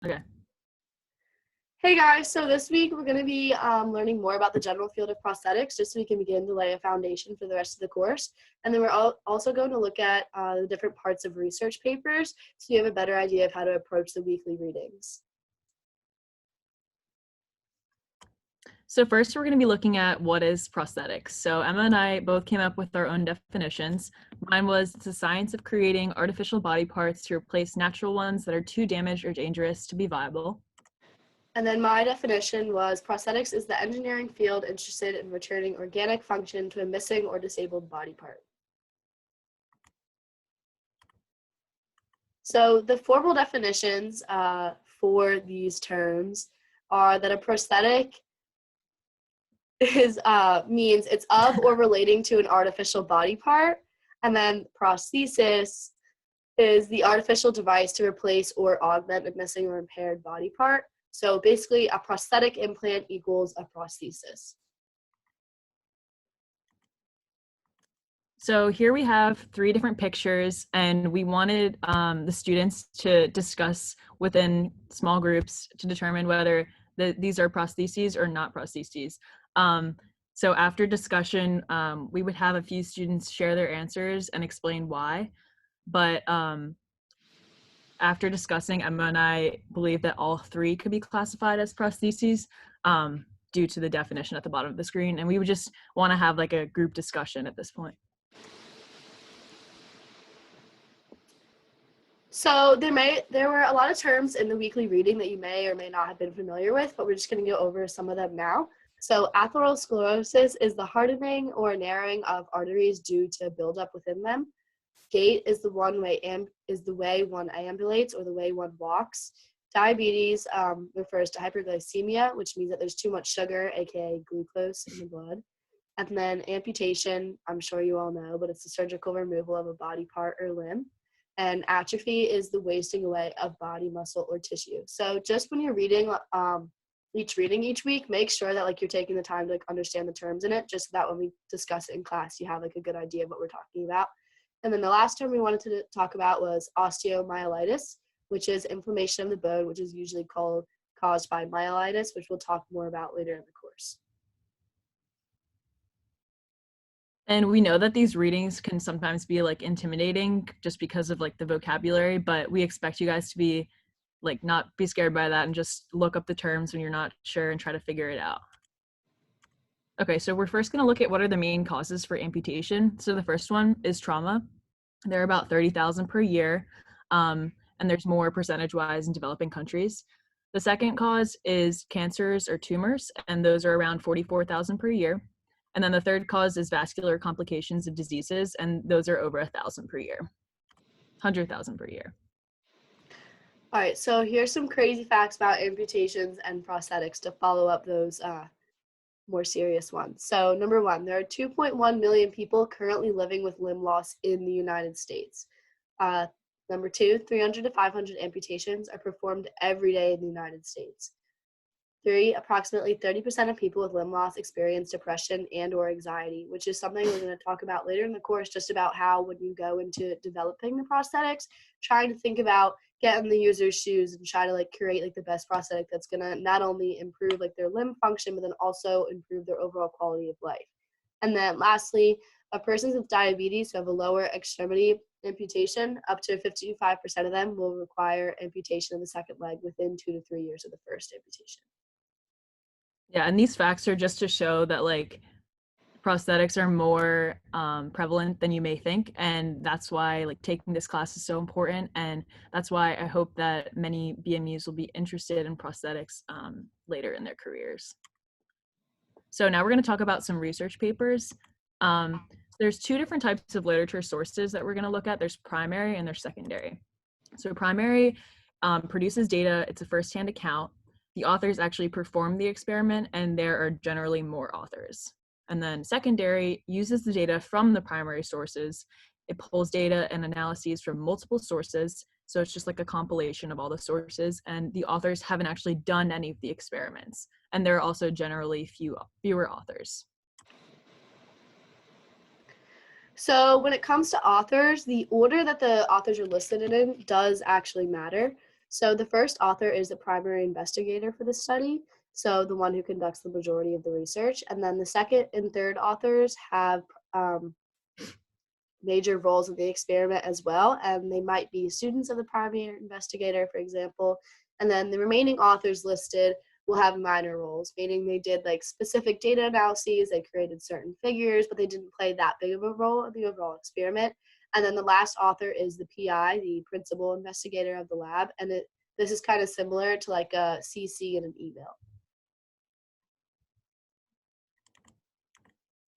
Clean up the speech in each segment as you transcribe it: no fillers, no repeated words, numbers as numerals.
Okay. Hey guys, so this week we're going to be learning more about the general field of prosthetics just so we can begin to lay a foundation for the rest of the course. And then we're also going to look at the different parts of research papers so you have a better idea of how to approach the weekly readings. So first we're going to be looking at what is prosthetics. So Emma and I both came up with our own definitions. Mine was it's the science of creating artificial body parts to replace natural ones that are too damaged or dangerous to be viable. And then my definition was prosthetics is the engineering field interested in returning organic function to a missing or disabled body part. So the formal definitions for these terms are that a prosthetic means it's of or relating to an artificial body part, and then prosthesis is the artificial device to replace or augment a missing or impaired body part. So basically, a prosthetic implant equals a prosthesis. So here we have 3 different pictures, and we wanted the students to discuss within small groups to determine whether these are prostheses or not prostheses. So after discussion, we would have a few students share their answers and explain why. But after discussing, Emma and I believe that all 3 could be classified as prostheses due to the definition at the bottom of the screen. And we would just want to have like a group discussion at this point. So there were a lot of terms in the weekly reading that you may or may not have been familiar with, but we're just going to go over some of them now. So atherosclerosis is the hardening or narrowing of arteries due to buildup within them. Gait is the way one ambulates or the way one walks. Diabetes refers to hyperglycemia, which means that there's too much sugar, aka glucose, in the blood. And then amputation, I'm sure you all know, but it's the surgical removal of a body part or limb. And atrophy is the wasting away of body muscle or tissue. So just when you're reading each week, make sure that like you're taking the time to like understand the terms in it, just so that when we discuss it in class, you have like a good idea of what we're talking about. And then the last term we wanted to talk about was osteomyelitis, which is inflammation of the bone, which is usually caused by myelitis, which we'll talk more about later in the course. And we know that these readings can sometimes be like intimidating just because of like the vocabulary, but we expect you guys to be like not be scared by that and just look up the terms when you're not sure and try to figure it out. Okay, so we're first going to look at what are the main causes for amputation. So the first one is trauma. There are about 30,000 per year, and there's more percentage-wise in developing countries. The second cause is cancers or tumors, and those are around 44,000 per year. And then the third cause is vascular complications of diseases, and those are over 1,000 per year, 100,000 per year. All right, so here's some crazy facts about amputations and prosthetics to follow up those more serious ones. So number 1, there are 2.1 million people currently living with limb loss in the United States. Number 2, 300 to 500 amputations are performed every day in the United States. 3, approximately 30% of people with limb loss experience depression and or anxiety, which is something we're going to talk about later in the course, just about how when you go into developing the prosthetics, trying to think about getting the user's shoes and try to like create like the best prosthetic that's going to not only improve like their limb function, but then also improve their overall quality of life. And then lastly, persons with diabetes who have a lower extremity amputation, up to 55% of them will require amputation of the second leg within 2 to 3 years of the first amputation. Yeah, and these facts are just to show that like prosthetics are more prevalent than you may think, and that's why like taking this class is so important, and that's why I hope that many BMEs will be interested in prosthetics later in their careers. So now we're going to talk about some research papers. There's 2 different types of literature sources that we're going to look at. There's primary and there's secondary. So primary produces data, it's a first-hand account. The authors actually perform the experiment, and there are generally more authors. And then secondary uses the data from the primary sources. It pulls data and analyses from multiple sources. So it's just like a compilation of all the sources, and the authors haven't actually done any of the experiments. And there are also generally fewer authors. So when it comes to authors, the order that the authors are listed in does actually matter. So the first author is the primary investigator for the study, so the one who conducts the majority of the research. And then the second and third authors have um, major roles in the experiment as well, and they might be students of the primary investigator, for example. And then the remaining authors listed will have minor roles, meaning they did like specific data analyses, they created certain figures, but they didn't play that big of a role in the overall experiment. And then the last author is the PI, the principal investigator of the lab, and this is kind of similar to like a CC in an email.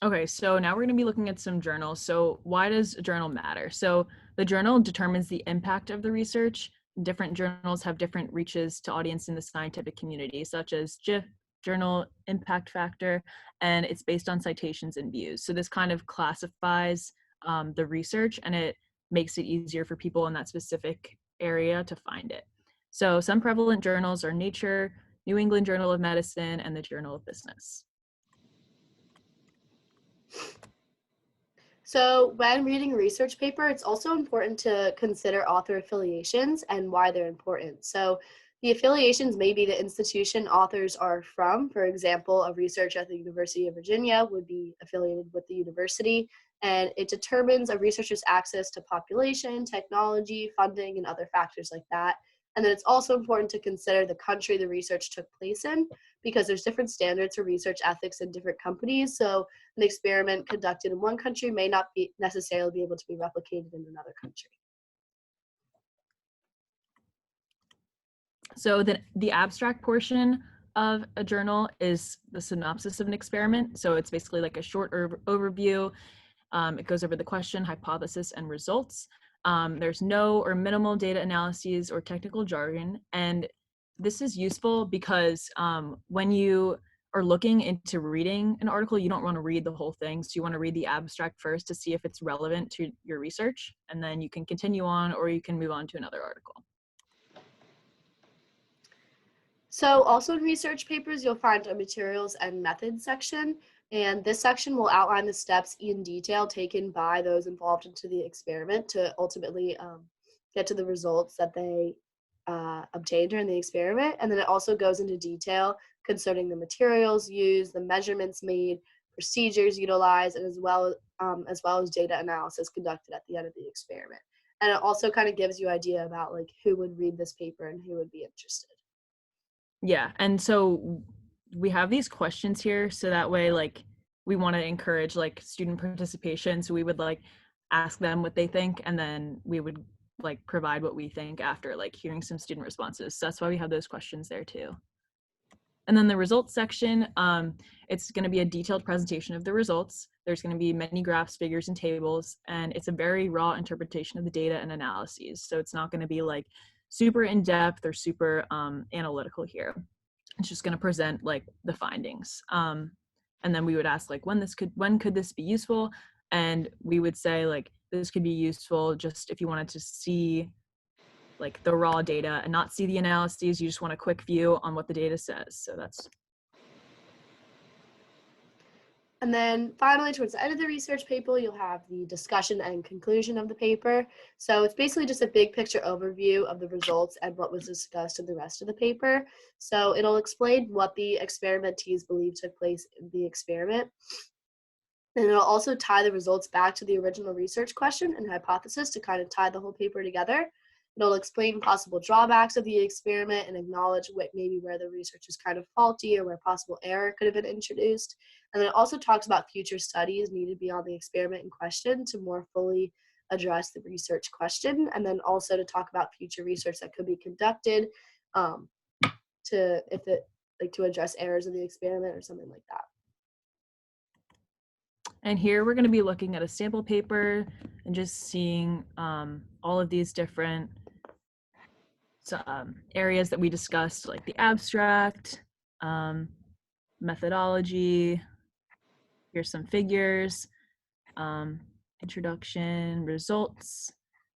Okay, so now we're going to be looking at some journals. So why does a journal matter? So the journal determines the impact of the research. Different journals have different reaches to audience in the scientific community, such as JIF, Journal Impact Factor, and it's based on citations and views. So this kind of classifies the research, and it makes it easier for people in that specific area to find it. So some prevalent journals are Nature, New England Journal of Medicine, and the Journal of Business. So when reading a research paper, it's also important to consider author affiliations and why they're important. So the affiliations may be the institution authors are from. For example, a researcher at the University of Virginia would be affiliated with the university, and it determines a researcher's access to population, technology, funding, and other factors like that. And then it's also important to consider the country the research took place in, because there's different standards for research ethics in different companies. So an experiment conducted in one country may not be necessarily be able to be replicated in another country. So the abstract portion of a journal is the synopsis of an experiment. So it's basically like a short overview. It goes over the question, hypothesis, and results. There's no or minimal data analyses or technical jargon. And this is useful because when you are looking into reading an article, you don't want to read the whole thing. So you want to read the abstract first to see if it's relevant to your research. And then you can continue on, or you can move on to another article. So also in research papers, you'll find a materials and methods section. And this section will outline the steps in detail taken by those involved into the experiment to ultimately get to the results that they obtained during the experiment. And then it also goes into detail concerning the materials used, the measurements made, procedures utilized, and as well as data analysis conducted at the end of the experiment. And it also kind of gives you idea about like who would read this paper and who would be interested. Yeah, and so we have these questions here, so that way, like, we want to encourage like student participation. So we would like ask them what they think, and then we would like provide what we think after like hearing some student responses. So that's why we have those questions there too. And then the results section, it's going to be a detailed presentation of the results. There's going to be many graphs, figures, and tables, and it's a very raw interpretation of the data and analyses. So it's not going to be like super in-depth or super analytical here. It's just going to present like the findings. And then we would ask like when could this be useful? And we would say like this could be useful just if you wanted to see like the raw data and not see the analyses. You just want a quick view on what the data says. So that's. And then finally, towards the end of the research paper, you'll have the discussion and conclusion of the paper. So it's basically just a big picture overview of the results and what was discussed in the rest of the paper. So it'll explain what the experimentees believe took place in the experiment. And it'll also tie the results back to the original research question and hypothesis to kind of tie the whole paper together. It'll explain possible drawbacks of the experiment and acknowledge what maybe where the research is kind of faulty or where possible error could have been introduced. And then it also talks about future studies needed beyond the experiment in question to more fully address the research question, and then also to talk about future research that could be conducted to address errors in the experiment or something like that. And here we're going to be looking at a sample paper and just seeing all of these different areas that we discussed, like the abstract, methodology. Here's some figures, introduction, results,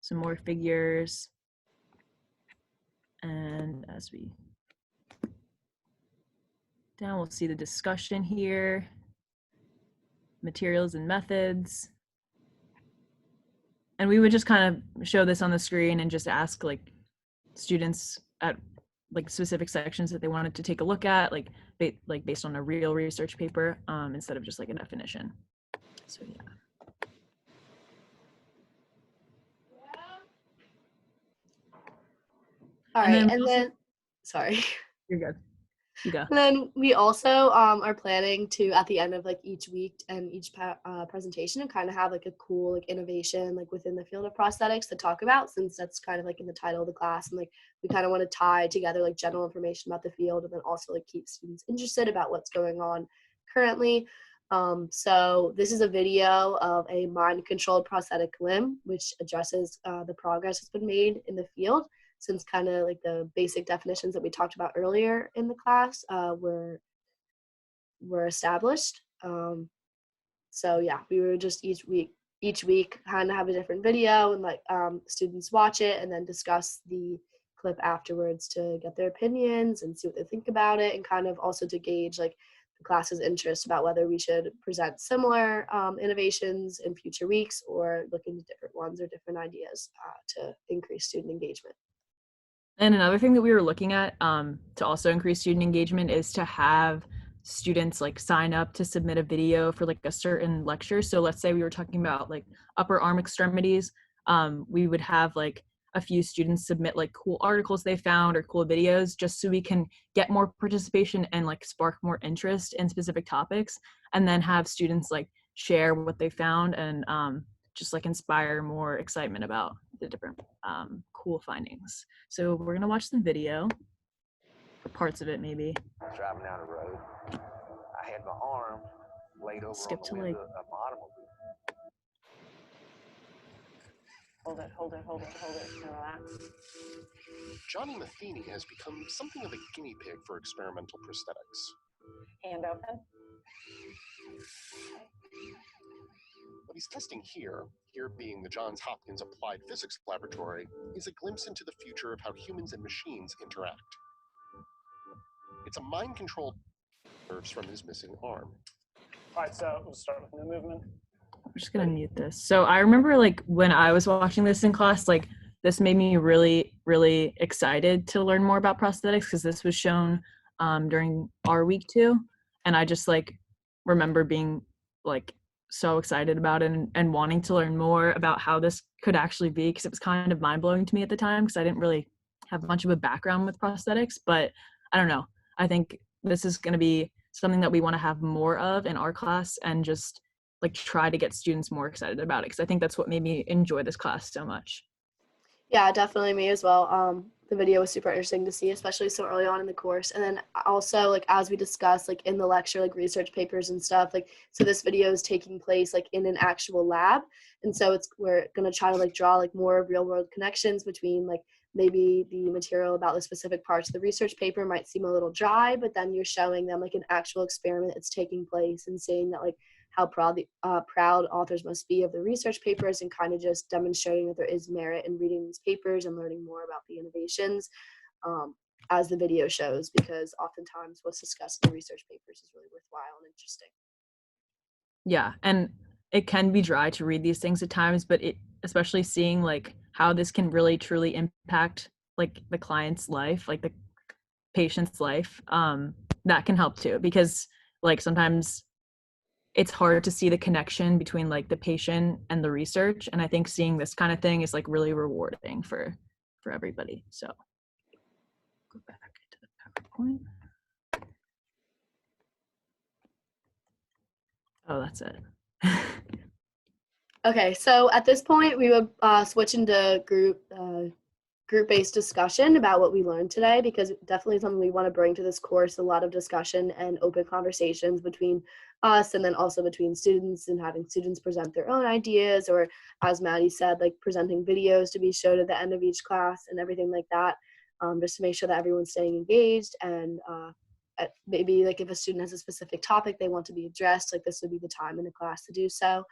some more figures. And as we down, we'll see the discussion here, materials and methods. And we would just kind of show this on the screen and just ask like students at like specific sections that they wanted to take a look at, like based on a real research paper, instead of just like a definition. So yeah. All And right, then and then, sorry. you're good. You go. And then we also are planning to, at the end of like each week and each presentation, and kind of have like a cool like innovation like within the field of prosthetics to talk about, since that's kind of like in the title of the class, and like we kind of want to tie together like general information about the field, and then also like keep students interested about what's going on currently. So this is a video of a mind-controlled prosthetic limb, which addresses the progress that's been made in the field, since kind of like the basic definitions that we talked about earlier in the class were established. So yeah, we were just each week kind of have a different video, and like students watch it and then discuss the clip afterwards to get their opinions and see what they think about it, and kind of also to gauge like the class's interest about whether we should present similar innovations in future weeks or look into different ones or different ideas to increase student engagement. And another thing that we were looking at to also increase student engagement is to have students like sign up to submit a video for like a certain lecture. So let's say we were talking about like upper arm extremities. We would have like a few students submit like cool articles they found or cool videos, just so we can get more participation and like spark more interest in specific topics, and then have students like share what they found and just like inspire more excitement about the different cool findings. So we're gonna watch the video, or parts of it maybe. Driving down the road, I had my arm laid over Skip on the to window like of my automobile. Hold it, hold it, hold it, hold it. Relax. Johnny Matheny has become something of a guinea pig for experimental prosthetics. Hand open. What he's testing here being the Johns Hopkins Applied Physics Laboratory, is a glimpse into the future of how humans and machines interact. It's a mind-controlled nerves from his missing arm. All right, so we'll start with new movement. I'm just gonna mute this. So I remember like when I was watching this in class, like this made me really, really excited to learn more about prosthetics, because this was shown during our week 2. And I just like remember being like so excited about it and wanting to learn more about how this could actually be, because it was kind of mind-blowing to me at the time, because I didn't really have much of a background with prosthetics. But I don't know, I think this is going to be something that we want to have more of in our class, and just like try to get students more excited about it, because I think that's what made me enjoy this class so much. Yeah, definitely me as well. The video was super interesting to see, especially so early on in the course. And then also, like, as we discussed, like in the lecture, like research papers and stuff, like, so this video is taking place like in an actual lab. And so we're going to try to like draw like more real world connections between like maybe the material about the specific parts of the research paper might seem a little dry, but then you're showing them like an actual experiment that's taking place, and saying that like how proud authors must be of the research papers, and kind of just demonstrating that there is merit in reading these papers and learning more about the innovations, as the video shows, because oftentimes what's discussed in the research papers is really worthwhile and interesting. Yeah, and it can be dry to read these things at times, but especially seeing like how this can really truly impact like the client's life, like the patient's life, that can help too, because like sometimes it's hard to see the connection between like the patient and the research, and I think seeing this kind of thing is like really rewarding for everybody. So go back to the PowerPoint. Oh, that's it. Okay, so at this point we would switch into group-based discussion about what we learned today, because definitely something we want to bring to this course, a lot of discussion and open conversations between us, and then also between students, and having students present their own ideas, or as Maddie said, like presenting videos to be showed at the end of each class and everything like that, just to make sure that everyone's staying engaged. And maybe like if a student has a specific topic they want to be addressed, like this would be the time in the class to do so.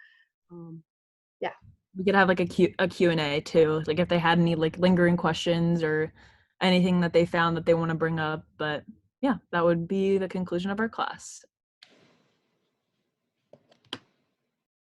Yeah. We could have like a Q&A too, like if they had any like lingering questions or anything that they found that they want to bring up. But yeah, that would be the conclusion of our class.